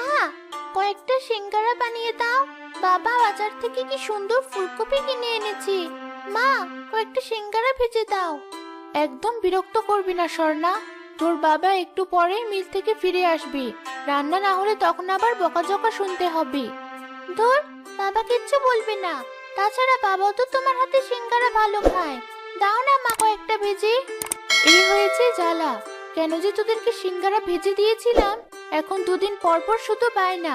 মা, কয়েকটা সিঙ্গারা বানিয়ে দাও। বাবা বাজার থেকে কি সুন্দর ফুলকপি কিনে এনেছি। মা, কয়েকটা সিঙ্গারা ভেজে দাও। একদম বিরক্ত করবি না স্বর্ণা। তোর বাবা একটু পরেই মিল থেকে ফিরে আসবে। রান্না না হলে তখন আবার বকাঝকা শুনতে হবে। ধুর, বাবা কিচ্ছু বলবে না। তাছাড়া বাবাও তো তোমার হাতে সিঙ্গারা ভালো খায়। দাও না মা কয়েকটা ভেজে। এই হয়েছে জ্বালা। কেন যে তোদেরকে সিঙ্গারা ভেজে দিয়েছিলাম, এখন দুদিন পর পর শুধু বায়না।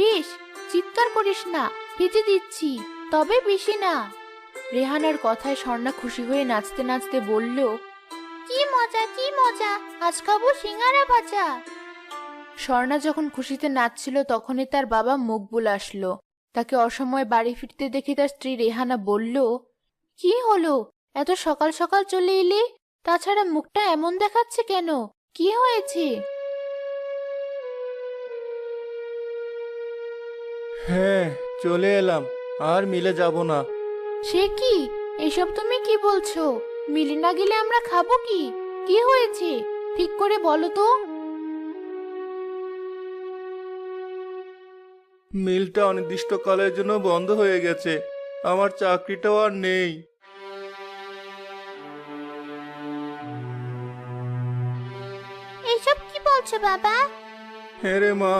বেশ, চিৎকার করিস না, ভেজে দিচ্ছি, তবে বেশি না। রেহানার কথায় স্বর্ণা খুশি হয়ে নাচতে নাচতে বলল, কি মজা কি মজা, আজ খাবো সিঙ্গারা ভাজা। স্বর্ণা যখন খুশিতে নাচছিল তখনই তার বাবা মকবুল আসলো। তাকে অসময়ে বাড়ি ফিরতে দেখে তার স্ত্রী রেহানা বলল, কি হলো, এত সকাল সকাল চলে এলি? তাছাড়া মুখটা এমন দেখাচ্ছে কেন? কি হয়েছে? হ্যাঁ, চলে এলাম, আর মিলে যাব না। সে কি? এসব তুমি কি বলছো? মিলে না গেলে আমরা খাবো কি? কি হয়েছে ঠিক করে বলো তো। মিলটা অনির্দিষ্টকালের জন্য বন্ধ হয়ে গেছে, আমার চাকরিটাও আর নেই। এসব কি বলছো বাবা? হ্যাঁ রে মা,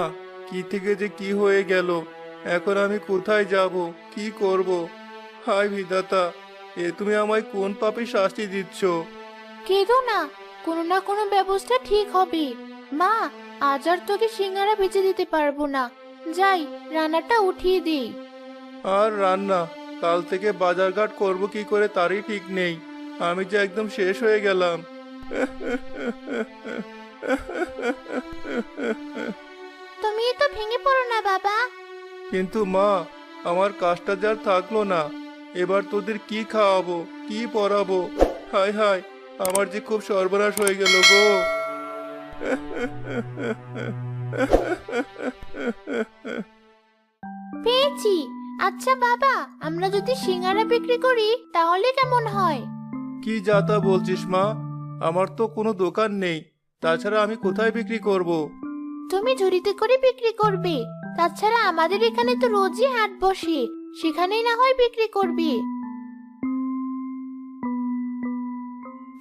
কি থেকে যে কি হয়ে গেল, এখন আমি কোথায় যাব, কি করব? হায় বিধাতা, এ তুমি আমায় কোন পাপে শাস্তি দিচ্ছ? কেঁদো না, কোনো না কোনো ব্যবস্থা ঠিক হবে। মা, আজ আর তোকে সিঙ্গারা ভেজে দিতে পারবো না। যাই, রান্নাটা উঠিয়ে দিই। আর রান্না, কাল থেকে বাজারঘাট করব কি করে তারই ঠিক নেই। আমি যে একদম শেষ হয়ে গেলাম। তুমি তো ভেঙে পড়ো না বাবা। কিন্তু মা, আমার কাজটা যার থাকলো না, এবার তোদের কি খাওয়াবো, কি পরাবো? হায় হায়, আমার যে খুব সর্বনাশ হয়ে গেল গো। পেয়েছি। আচ্ছা বাবা, আমরা যদি সিঙ্গারা বিক্রি করি তাহলে কেমন হয়? কি যা তা বলছিস মা? আমার তো কোনো দোকান নেই, তাছাড়া আমি কোথায় বিক্রি করব? তুমি ঝুড়িতে করে বিক্রি করবে। তাছাড়া আমাদের এখানে তো রোজই হাট বসে, সেখানেই না হয় বিক্রি করবে।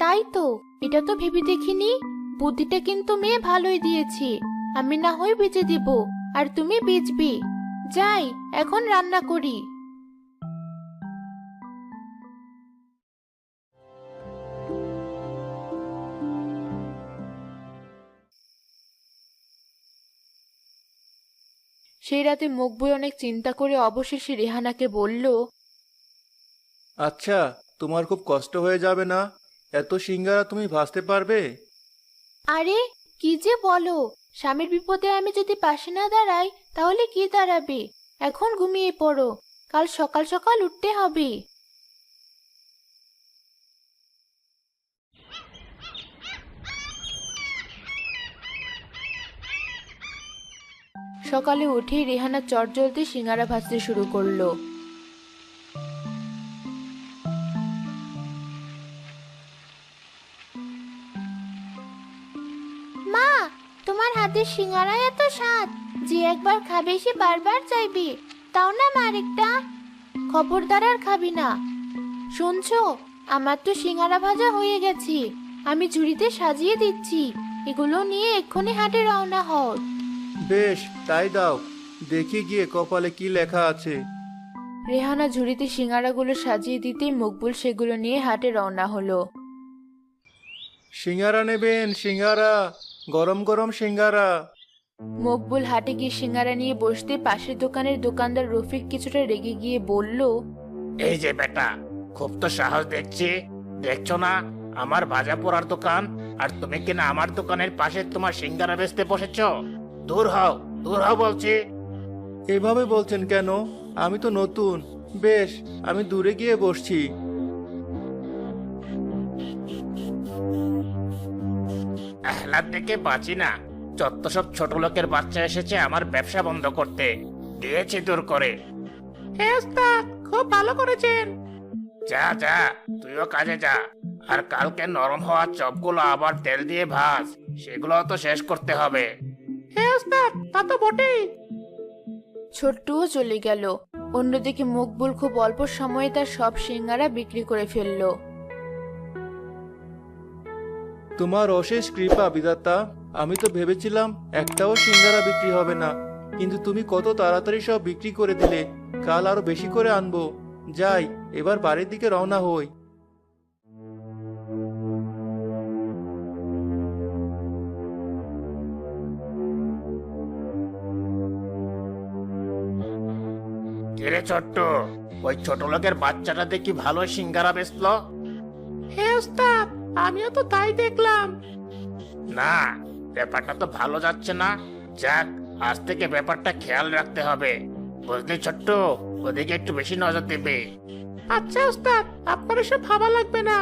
তাই তো, এটা তো ভেবে দেখিনি। বুদ্ধিটা কিন্তু মেয়ে ভালোই দিয়েছে। আমি না হয় বেচে দিব, আর তুমি বেচবে। যাই, এখন রান্না করি। সেই রাতে মকবুল অনেক চিন্তা করে অবশেষে রেহানাকে বলল, আচ্ছা, তোমার খুব কষ্ট হয়ে যাবে না? এত সিঙ্গারা তুমি ভাজতে পারবে? আরে কি যে বলো, স্বামীর বিপদে আমি যদি পাশে না দাঁড়াই তাহলে কি দাঁড়াবে? এখন ঘুমিয়ে পড়ো, কাল সকাল সকাল উঠতে হবে। সকালে উঠেই রেহানা চটজলদি সিঙ্গারা ভাজতে শুরু করলো। মা, তোমার হাতের সিঙ্গারা এত স্বাদ, যে একবার খাবে সে বারবার চাইবে। তাও না মা আরেকটা। খবরদার আর খাবি না। শুনছো, আমার তো সিঙ্গারা ভাজা হয়ে গেছে। আমি ঝুড়িতে সাজিয়ে দিচ্ছি। এগুলো নিয়ে এক্ষুনি হাটে রওনা হও। বেশ, তাই দাও, দেখি গিয়ে কপালে কি লেখা আছে। রেহানা ঝুড়িতে সিঙ্গারাগুলো সাজিয়ে দিতেই মকবুল সেগুলো নিয়ে হাটে রওনা হলো। সিঙ্গারা নেবেন, সিঙ্গারা, গরম গরম সিঙ্গারা। মকবুল হাটে গিয়ে সিঙ্গারা নিয়ে বসতে পাশের দোকানের দোকানদার রফিক কিছুটা রেগে গিয়ে বলল, এই যে বেটা, খুব তো সাহস দেখছি। দেখছো না আমার ভাজা পোড়ার দোকান, আর তুমি কিনা আমার দোকানের পাশে তোমার সিঙ্গারা বেচতে বসেছো? দূর হও, দূর হও বলছি। এভাবে বলছেন কেন? আমি তো নতুন। বেশ, আমি দূরে গিয়ে বসছি। আহ্লাদ দেখে বাঁচি না। যত সব ছোট লোকের বাচ্চা এসেছে আমার ব্যবসা বন্ধ করতে, দিয়েছি দূর করে। হ্যাঁ ওস্তাদ, খুব ভালো করেছেন। যা যা, তুইও কাজে যা। আর কালকে নরম হওয়া চপগুলো আবার তেল দিয়ে ভাজ, সেগুলো তো শেষ করতে হবে। হ্যাঁ ওস্তাদ, তা তো বটেই। ছোট্টুও চলে গেল। অন্যদিকে মকবুল খুব অল্প সময়ে তার সব সিঙ্গারা বিক্রি করে ফেললো। তোমার অশেষ কৃপা বিধাতা। আমি তো ভেবেছিলাম একটাও সিঙ্গারা বিক্রি হবে না, কিন্তু তুমি কত তাড়াতাড়ি সব বিক্রি করে দিলে। কাল আরো বেশি করে আনবো। যাই, এবার বাড়ির দিকে রওনা হই। কিরে ছোট্ট, ওই ছোট লোকের বাচ্চাটা দেখি ভালো সিঙ্গারা বেচলো। হ্যাঁ ওস্তাদ, আমিও তো তাই দেখলাম। না, ব্যাপারটা তো ভালো যাচ্ছে না। যাক, আজ থেকে ব্যাপারটা খেয়াল রাখতে হবে। বুঝলি ছোট্ট, ওদিকে একটু বেশি নজর দেবে। আচ্ছা ওস্তাদ, আপনার এসব ভাবা লাগবে না।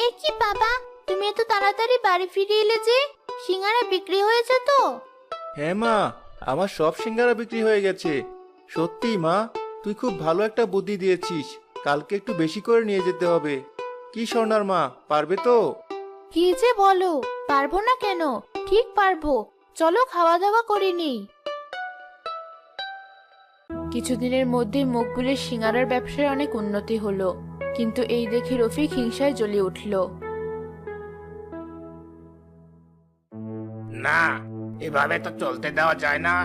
এ কি বাবা, তুমি এত তাড়াতাড়ি বাড়ি ফিরে এলে যে? সিঙ্গারা বিক্রি হয়েছে তো? হ্যাঁ মা, আমার সব সিঙ্গারা বিক্রি হয়ে গেছে। সত্যি মা, তুই খুব ভালো একটা বুদ্ধি দিয়েছিস। কালকে একটু বেশি করে নিয়ে যেতে হবে। কি সোনার মা, পারবে তো? কি যে বলো, পারবো না কেন? ঠিক পারবো। চলো খাওয়া দাওয়া করে নিই। কিছুদিনের মধ্যে মকবুলের সিঙ্গারার ব্যবসায় অনেক উন্নতি হলো, কিন্তু এই দেখে রফিক হিংসায় জ্বলে উঠল। না, এভাবে তো চলতে দেওয়া যায় না।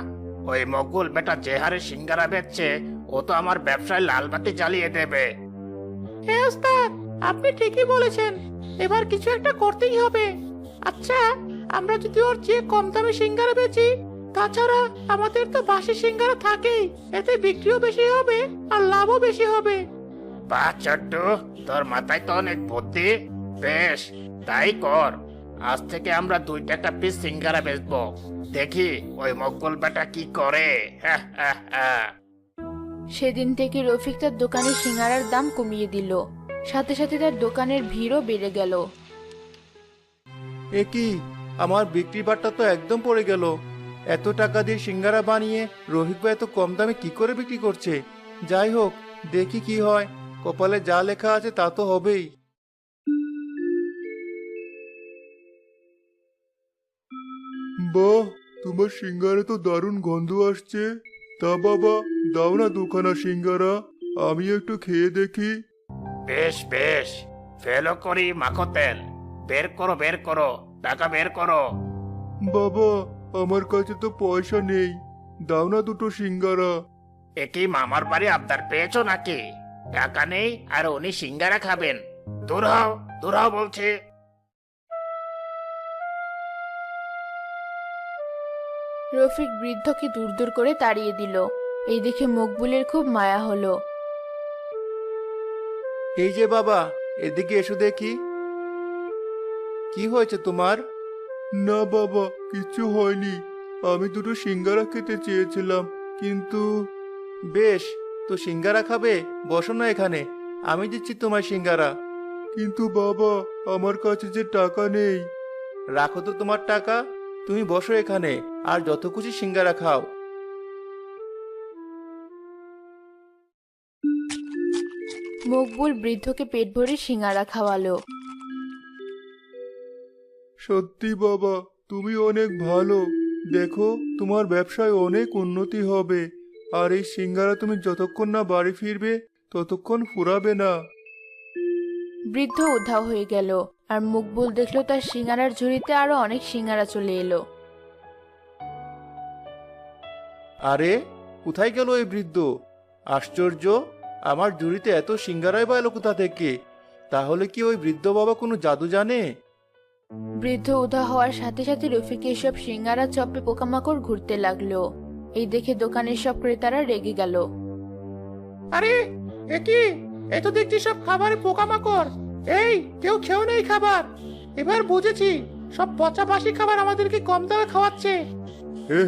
ওই মকবুল বেটা যে হারে সিঙ্গারা বেচছে, ও তো আমার ব্যবসায় লাল বাতি জ্বালিয়ে দেবে। হ্যাঁ ওস্তাদ, আপনি ঠিকই বলেছেন। এবার কিছু একটা করতেই হবে। আচ্ছা, আমরা যদি ওর চেয়ে কম দামে সিঙ্গারা বেচি, তাছাড়া আমাদের তো বাসি সিঙ্গারা থাকেই, এতে বিক্রিও বেশি হবে আর লাভও বেশি হবে। বাহ ছোট্ট, তোর মাথায় তো অনেক বুদ্ধি। বেশ, তাই কর। আজ থেকে আমরা 2 টাকা পিস সিঙ্গারা বেচবো। দেখি ওই মকবুল বেটা কি করে। সেদিন থেকে রফিক তার দোকানে সিঙ্গারার দাম কমিয়ে দিল। সাথে সাথে তার দোকানের ভিড়ও বেড়ে গেল। এ কি, আমার বিক্রি বাট্টা তো একদম পড়ে গেল। এত টাকা দিয়ে সিঙ্গারা বানিয়ে রোহিত ভাই এত কম দামে কি করে বিক্রি করছে? যাই হোক, দেখি কি হয়। কপালে যা লেখা আছে তা তো হবেই। বাহ, তোমার সিঙ্গারা তো দারুণ গন্ধ আসছে। তা বাবা, দাও না দুখানা সিঙ্গারা, আমি একটু খেয়ে দেখি। বেশ বেশ, ফেলো করি মাখো তেল। বের করো বের করো, টাকা বের করো। বাবা, আমার কাছে তো পয়সা নেই, দাও না দুটো সিঙ্গারা। একই মামার বাড়ি আবদার পেয়েছো নাকি? টাকা নেই আর উনি সিঙ্গারা খাবেন? দূর হও, দূর হও বলছে। রফিক বৃদ্ধকে দূর দূর করে তাড়িয়ে দিল। এই দেখে মকবুলের খুব মায়া হলো। এই যে বাবা, এদিকে এসো দেখি। কি হয়েছে তোমার? না বাবা, কিছু হয়নি। আমি দুটো সিঙ্গারা খেতে চেয়েছিলাম, কিন্তু... বেশ, তো সিঙ্গারা খাবে? বসো না এখানে, আমি দিচ্ছি তোমার সিঙ্গারা। কিন্তু বাবা, আমার কাছে যে টাকা নেই। রাখো তো তোমার টাকা, তুমি বসো এখানে আর যত খুশি সিঙ্গারা খাও। মকবুল বৃদ্ধকে পেট ভরে সিঙ্গারা খাওয়ালো। সত্যি বাবা, তুমি অনেক ভালো। দেখো, তোমার ব্যবসায় অনেক উন্নতি হবে। আর এই সিঙ্গারা তুমি যতক্ষণ না বাড়ি ফিরবে ততক্ষণ ফুরাবে না। বৃদ্ধ উধাও হয়ে গেল, আর মকবুল দেখলো তার সিঙ্গারার ঝুড়িতে আরো অনেক সিঙ্গারা চলে এলো। আরে, কোথায় গেল এই বৃদ্ধ? আশ্চর্য, আমার ঝুড়িতে এত সিঙ্গারাই বা এলো কোথা থেকে? তাহলে কি ওই বৃদ্ধ বাবা কোনো জাদু জানে? বৃদ্ধ উধাও হওয়ার সাথে সাথে রফিক এসব সিঙ্গারা চপে পোকামাকড় ঘুরতে লাগলো। এই দেখে দোকানের সব ক্রেতারা রেগে গেল। আরে এ কি, এ তো দেখছি সব খাবারে পোকামাকড়। এই, কেউ খেও নেই খাবার। এবার বুঝেছি, সব পচা বাসি খাবার আমাদেরকে কম দামে খাওয়াচ্ছে।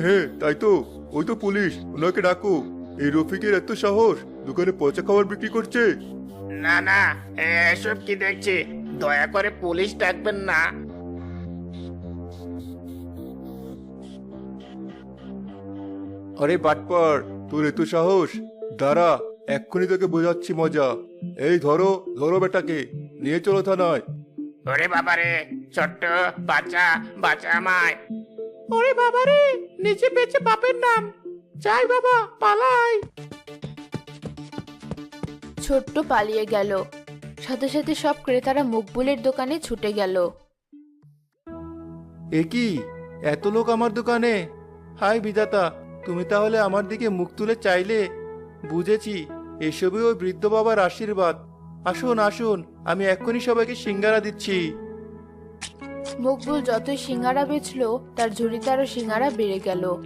হে, তাই তো। ওই তো পুলিশ, ওনাকে ডাকো। এই রফিকের এত সাহস, দোকানে পচা খাবার বিক্রি করছে। না না, এসব কি দেখছি? দয়া করে পুলিশ ডাকবেন না। আরে বাটপার, তোর এত সাহস! দাঁড়া, এক্ষুনি তোকে বোঝাচ্ছি মজা। এই ধরো ধরো বেটাকে, নিয়ে চলো থানায়। ওরে বাবারে, ছোট্ট বাচ্চা, বাচ্চা আমায়। ওরে বাবারে, নিচে বেঁচে বাপের নাম। যাই বাবা, পালাই। ছোট্ট পালিয়ে গেল। সাথে সাথে সব ক্রেতারা মকবুলের দোকানে ছুটে গেল। এ কি, এত লোক আমার দোকানে! হাই বিধাতা, তুমি তাহলে আমার দিকে মুখ তুলে চাইলে। বুঝেছি, এসবই ওই বৃদ্ধ বাবার আশীর্বাদ। আসুন আসুন, আমি এক্ষুনি সবাইকে সিঙ্গারা দিচ্ছি। মকবুল যতই সিঙ্গারা বেচলো, তার ঝুড়িতে আরো সিঙ্গারা বেড়ে গেল।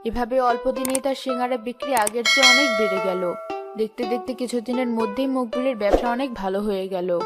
এভাবে অল্প দিনেই তার সিঙ্গারা বিক্রি আগের চেয়ে অনেক বেড়ে গেল। দেখতে দেখতে কিছুদিনের মধ্যেই মকবুলের ব্যবসা অনেক ভালো হয়ে গেল।